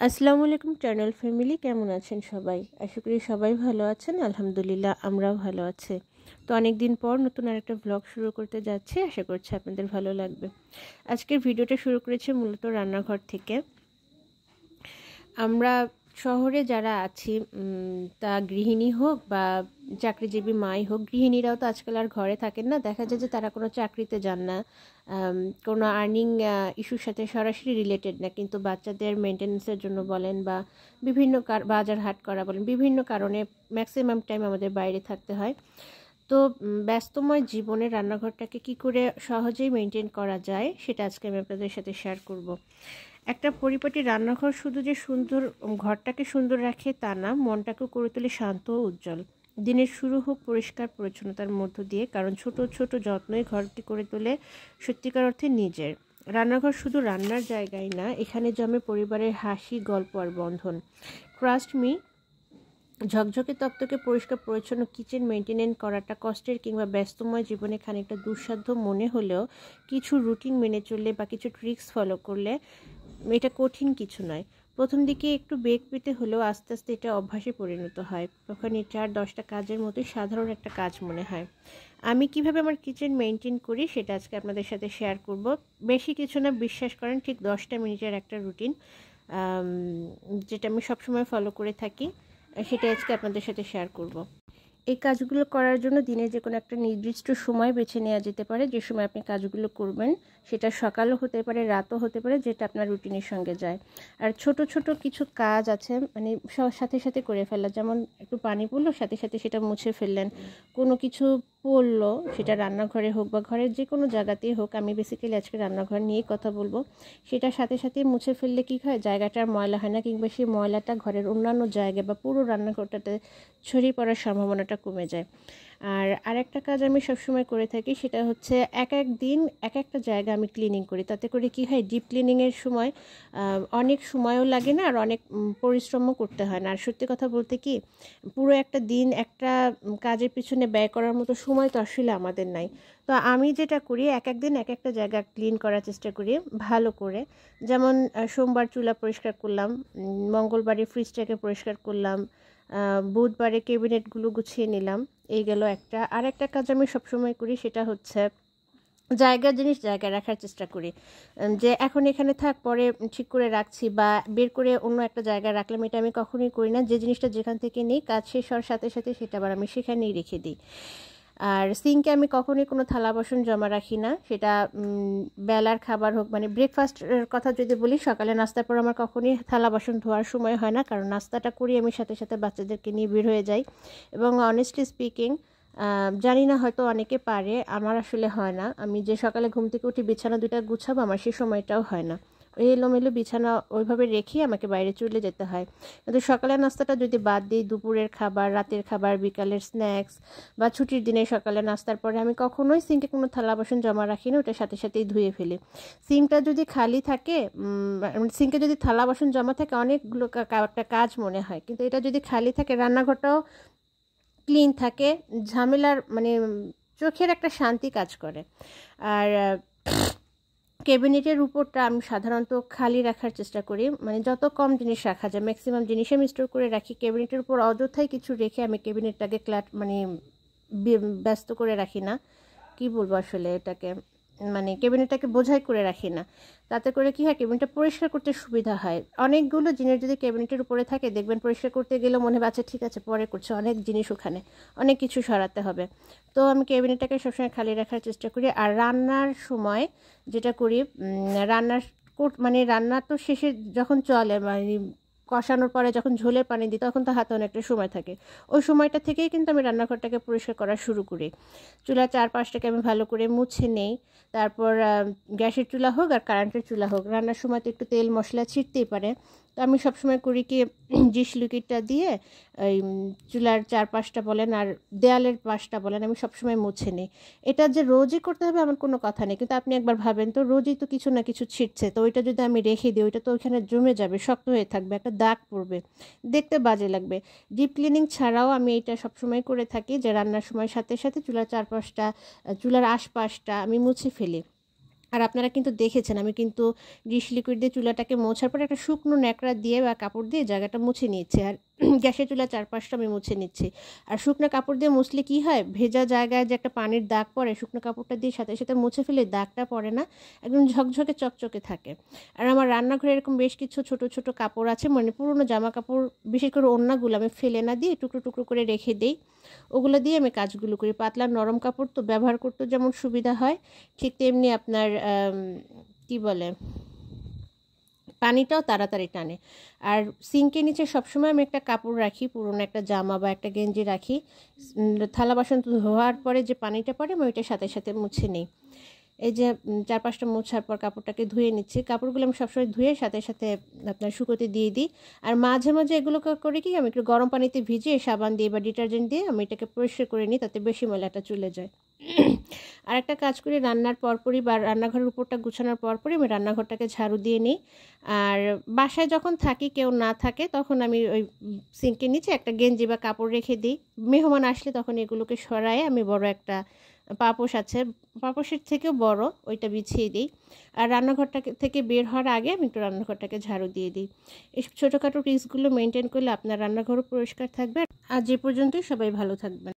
আসসালামু আলাইকুম channel family, কেমন আছেন সবাই? আশা করি সবাই ভালো আছেন। আলহামদুলিল্লাহ আমরাও ভালো আছি। তো অনেক দিন পর নতুন আরেকটা ব্লগ শুরু করতে যাচ্ছি, আশা করছি আপনাদের ভালো লাগবে। আজকের ভিডিওটা শুরু করেছি মূলত রান্নাঘর থেকে। আমরা শহরে যারা আছি, তা গৃহিণী হোক বা চাকরিজীবী মাই হোক, গৃহিণীরাও তো আজকাল আর ঘরে থাকেন না। দেখা যায় যে তারা কোনো চাকরিতে যান না, কোনো আর্নিং ইস্যুর সাথে সরাসরি রিলেটেড না, কিন্তু বাচ্চাদের মেনটেন্যান্সের জন্য বলেন বা বিভিন্ন বাজার হাট করা বলেন, বিভিন্ন কারণে ম্যাক্সিমাম টাইম আমাদের বাইরে থাকতে হয়। তো ব্যস্তময় জীবনে রান্নাঘরটাকে কি করে সহজেই মেনটেন করা যায় সেটা আজকে আমি আপনাদের সাথে শেয়ার করব। একটা পরিপাটি রান্নাঘর শুধু যে সুন্দর ঘরটাকে সুন্দর রাখে তা না, মনটাকেও করে তোলে শান্ত ও উজ্জ্বল। দিনের শুরু হোক পরিষ্কার পরিচ্ছন্নতার মধ্য দিয়ে, কারণ ছোট ছোট যত্নই ঘরটি করে তোলে সত্যিকার অর্থে নিজের। রান্নাঘর শুধু রান্নার জায়গায় না, এখানে জমে পরিবারের হাসি, গল্প আর বন্ধন। ট্রাস্ট মি, ঝকঝকে তকতকে পরিষ্কার পরিচ্ছন্ন কিচেন মেনটেন করাটা কষ্টের কিংবা ব্যস্তময় জীবনে খানিকটা দুঃসাধ্য মনে হলেও কিছু রুটিন মেনে চললে বা কিছু ট্রিক্স ফলো করলে এটা কঠিন কিছু নয়। প্রথম দিকে একটু বেগ পেতে হলেও আস্তে আস্তে এটা অভ্যাসে পরিণত হয়। তখন এই 4-10টা কাজের মতোই সাধারণ একটা কাজ মনে হয়। আমি কিভাবে আমার কিচেন মেনটেন করি সেটা আজকে আপনাদের সাথে শেয়ার করব। বেশি কিছু না, বিশ্বাস করেন, ঠিক 10টা মিনিটের একটা রুটিন, যেটা আমি সবসময় ফলো করে থাকি, সেটা আজকে আপনাদের সাথে শেয়ার করব। এই কাজগুলো করার জন্য দিনে যে কোনো একটা নির্দিষ্ট সময় বেছে নেওয়া যেতে পারে, যে সময় আপনি কাজগুলো করবেন। সেটা সকালও হতে পারে, রাতও হতে পারে, যেটা আপনার রুটিনের সঙ্গে যায়। আর ছোট ছোট কিছু কাজ আছে, মানে সাথে সাথে করে ফেলা, যেমন একটু পানি পড়লো সাথে সাথে সেটা মুছে ফেললেন। কোনো কিছু পড়লো, সেটা রান্নাঘরে হোক বা ঘরের যে কোনো জায়গাতেই হোক, আমি বেসিক্যালি আজকে রান্নাঘর নিয়েই কথা বলবো। সেটা সাথে সাথে মুছে ফেললে কী হয়, জায়গাটা আর ময়লা হয় না, কিংবা সেই ময়লাটা ঘরের অন্যান্য জায়গায় বা পুরো রান্নাঘরটাতে ছড়িয়ে পড়ার সম্ভাবনাটা কমে যায়। আর আরেকটা কাজ আমি সবসময় করে থাকি, সেটা হচ্ছে এক এক দিন এক একটা জায়গা আমি ক্লিনিং করি। তাতে করে কি হয়, ডিপ ক্লিনিংয়ের সময় অনেক সময়ও লাগে না, আর অনেক পরিশ্রমও করতে হয় না। আর সত্যি কথা বলতে কি, পুরো একটা দিন একটা কাজের পিছনে ব্যয় করার মতো সময় তো আসলে আমাদের নাই। তো আমি যেটা করি, এক এক দিন এক একটা জায়গা ক্লিন করার চেষ্টা করি ভালো করে। যেমন সোমবার চুলা পরিষ্কার করলাম, মঙ্গলবারে ফ্রিজটাকে পরিষ্কার করলাম, বুধবারে ক্যাবিনেটগুলো গুছিয়ে নিলাম। এই গেল একটা। আর একটা কাজ আমি সবসময় করি, সেটা হচ্ছে জায়গার জিনিস জায়গায় রাখার চেষ্টা করি। যে এখন এখানে থাক, পরে ঠিক করে রাখছি বা বের করে অন্য একটা জায়গায় রাখলাম, এটা আমি কখনোই করি না। যে জিনিসটা যেখান থেকে নিই, কাজ শেষ হওয়ার সাথে সাথে সেটা আবার আমি সেখানেই রেখে দিই। আর সিঙ্কে আমি কখনোই কোনো থালা বাসন জমা রাখি না। সেটা বেলার খাবার হোক, মানে ব্রেকফাস্টের কথা যদি বলি, সকালে নাস্তার পর আমার কখনোই থালা বাসন ধোয়ার সময় হয় না, কারণ নাস্তাটা করি আমি, সাথে সাথে বাচ্চাদেরকে নিয়ে বের হয়ে যাই। এবং অনেস্টলি স্পিকিং, জানি না, হয়তো অনেকে পারে, আমার আসলে হয় না। আমি যে সকালে ঘুম থেকে উঠি বিছানা দুটা গুছাবো, আমার সেই সময়টাও হয় না। ওই এলোমেলো বিছানা ওইভাবে রেখে আমাকে বাইরে চলে যেতে হয়। কিন্তু সকালের নাস্তাটা যদি বাদ দিই, দুপুরের খাবার, রাতের খাবার, বিকালের স্ন্যাক্স বা ছুটির দিনে সকালে নাস্তার পরে আমি কখনোই সিঙ্কে কোনো থালা বাসন জমা রাখি না, ওটা সাথে সাথেই ধুয়ে ফেলি। সিঙ্কটা যদি খালি থাকে, সিঙ্কে যদি থালা বাসন জমা থাকে, অনেকগুলো একটা কাজ মনে হয়, কিন্তু এটা যদি খালি থাকে, রান্নাঘরটাও ক্লিন থাকে, ঝামেলার মানে চোখের একটা শান্তি কাজ করে। আর ক্যাবিনেটের উপরটা আমি সাধারণত খালি রাখার চেষ্টা করি, মানে যত কম জিনিস রাখা যায়, ম্যাক্সিমাম জিনিস আমি স্টোর করে রাখি। ক্যাবিনেটের উপর অযথাই কিছু রেখে আমি ক্যাবিনেটটাকে মানে ব্যস্ত করে রাখি না। কি বলবো আসলে এটাকে, মানে ক্যাবিনেটটাকে বোঝাই করে রাখি না। তাতে করে কি হয়, ক্যাবিনেটটা পরিষ্কার করতে সুবিধা হয়। অনেকগুলো জিনিস যদি ক্যাবিনেটের উপরে থাকে, দেখবেন পরিষ্কার করতে গেলেও মনে হবে আচ্ছা ঠিক আছে পরে করছে, অনেক জিনিস ওখানে, অনেক কিছু সরাতে হবে। তো আমি ক্যাবিনেটটাকে সবসময় খালি রাখার চেষ্টা করি। আর রান্নার সময় যেটা করি, রান্নার মানে রান্না তো শেষে যখন চলে, মানে কষানোর পরে যখন ঝোলের পানি দিই, তখন তো হাতে অনেকটা সময় থাকে। ওই সময়টা থেকেই কিন্তু আমি রান্নাঘরটাকে পরিষ্কার করা শুরু করি। চুলার চারপাশটাকে আমি ভালো করে মুছে নেই। তারপর গ্যাসের চুলা হোক আর কারেন্টের চুলা হোক, রান্নার সময় তো একটু তেল মশলা ছিটতেই পারে। তো আমি সবসময় করি কি, ডিশ লিকুইডটা দিয়ে ওই চুলার চারপাশটা বলেন আর দেয়ালের পাশটা বলেন, আমি সবসময় মুছে নিই। এটা যে রোজই করতে হবে এমন কোনো কথা নেই, কিন্তু আপনি একবার ভাবেন তো, রোজই তো কিছু না কিছু ছিটছে, তো ওইটা যদি আমি রেখে দিই, ওইটা তো ওইখানে জমে যাবে, শক্ত হয়ে থাকবে, একটা দাগ পড়বে, দেখতে বাজে লাগবে। ডিপ ক্লিনিং ছাড়াও আমি এটা সবসময় করে থাকি, যে রান্নার সময় সাথে সাথে চুলার চারপাশটা, চুলার আশপাশটা আমি মুছে ফেলি। আর আপনারা কিন্তু দেখেছেন আমি কিন্তু ডিশ লিকুইড দিয়ে চুলাটাকে মোছার পরে একটা শুকনো ন্যাকড়া দিয়ে বা কাপড় দিয়ে জায়গাটা মুছে নিচ্ছি। আর গ্যাসের চুলার চারপাশটা আমি মুছে নিচ্ছি। আর শুকনো কাপড় দিয়ে মুছলে কী হয়, ভেজা জায়গায় যে একটা পানির দাগ পড়ে, শুকনো কাপড়টা দিয়ে সাথে সাথে মুছে ফেলে দাগটা পড়ে না, একদম ঝকঝকে চকচকে থাকে। আর আমার রান্নাঘরে এরকম বেশ কিছু ছোট ছোট কাপড় আছে, মানে পুরনো জামা কাপড়, বিশেষ করে ওড়নাগুলো আমি ফেলে না দিয়ে টুকরো টুকরো করে রেখে দিই। ওগুলো দিয়ে আমি কাজগুলো করি। পাতলা নরম কাপড় তো ব্যবহার করতে যেমন সুবিধা হয়, ঠিক তেমনি আপনার কি বলে, পানিটাও তাড়াতাড়ি টানে। আর সিঙ্কের নিচে সবসময় আমি একটা কাপড় রাখি, পুরনো একটা জামা বা একটা গেঞ্জি রাখি। থালা বাসন ধোয়ার পরে যে পানিটা পড়ে আমি ওইটার সাথে সাথে মুছে নিই। এই যে 4-5টা মোছার পর কাপড়টাকে ধুয়ে নিচ্ছি। কাপড়গুলো আমি সবসময় ধুয়ে সাথে সাথে আপনার শুকোতে দিয়ে দিই। আর মাঝে মাঝে এগুলো করি কি, আমি একটু গরম পানিতে ভিজিয়ে সাবান দিয়ে বা ডিটারজেন্ট দিয়ে আমি এটাকে পরিষ্কার করে নিই, তাতে বেশি ময়লাটা চলে যায়। আর একটা কাজ করি, রান্নার পরপরই বা রান্নাঘরের উপরটা গুছানোর পরপরই আমি রান্নাঘরটাকে ঝাড়ু দিয়ে নিই। আর বাসায় যখন থাকি, কেউ না থাকে, তখন আমি ওই সিঙ্কের নিচে একটা গেঞ্জি বা কাপড় রেখে দিই। মেহমান আসলে তখন এগুলোকে সরায়ে আমি বড় একটা পাপোশ আছে, পাপোশের থেকেও বড়, ওইটা বিছিয়ে দিই। আর রান্নাঘরটা থেকে বের হওয়ার আগে আমি একটু রান্নাঘরটাকে ঝাড়ু দিয়ে দিই। এই ছোটোখাটো টিপসগুলো মেনটেন করলে আপনার রান্নাঘরও পরিষ্কার থাকবে। আর যে পর্যন্তই, সবাই ভালো থাকবেন।